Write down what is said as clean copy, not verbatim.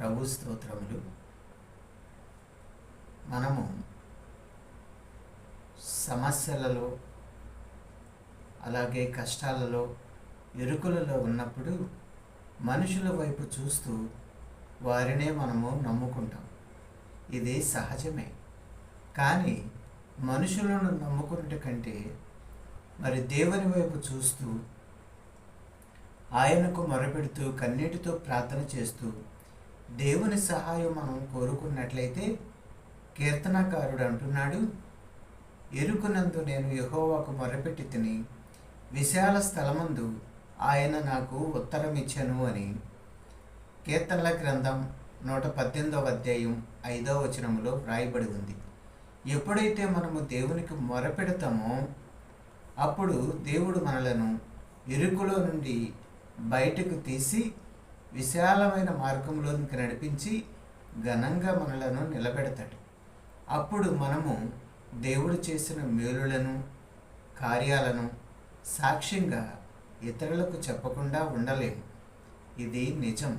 ప్రభు స్తోత్రములు. మనము సమస్యలలో, అలాగే కష్టాలలో, ఇరుకులలో ఉన్నప్పుడు మనుషుల వైపు చూస్తూ వారినే మనము నమ్ముకుంటాం. ఇది సహజమే. కానీ మనుషులను నమ్ముకున్నట కంటే మరి దేవుని వైపు చూస్తూ ఆయనకు మొరపెడుతూ కన్నీటితో ప్రార్థన చేస్తూ దేవుని సహాయం మనం కోరుకున్నట్లయితే కీర్తనకారుడు అంటున్నాడు, ఎరుకునందు నేను యెహోవాకు మొరపెట్టి తిని విశాల స్థలమందు ఆయన నాకు ఉత్తరం ఇచ్చెను అని. కీర్తనల గ్రంథం 118వ అధ్యాయం 5వ వచనములో వ్రాయబడి ఉంది. ఎప్పుడైతే మనము దేవునికి మొరపెడతామో అప్పుడు దేవుడు మనలను ఇరుకులో నుండి బయటకు తీసి విశాలమైన మార్గంలోనికి నడిపించి ఘనంగా మనలను నిలబెడతాడు. అప్పుడు మనము దేవుడు చేసిన మేలులను, కార్యాలను సాక్ష్యంగా ఇతరులకు చెప్పకుండా ఉండలేము. ఇది నిజం.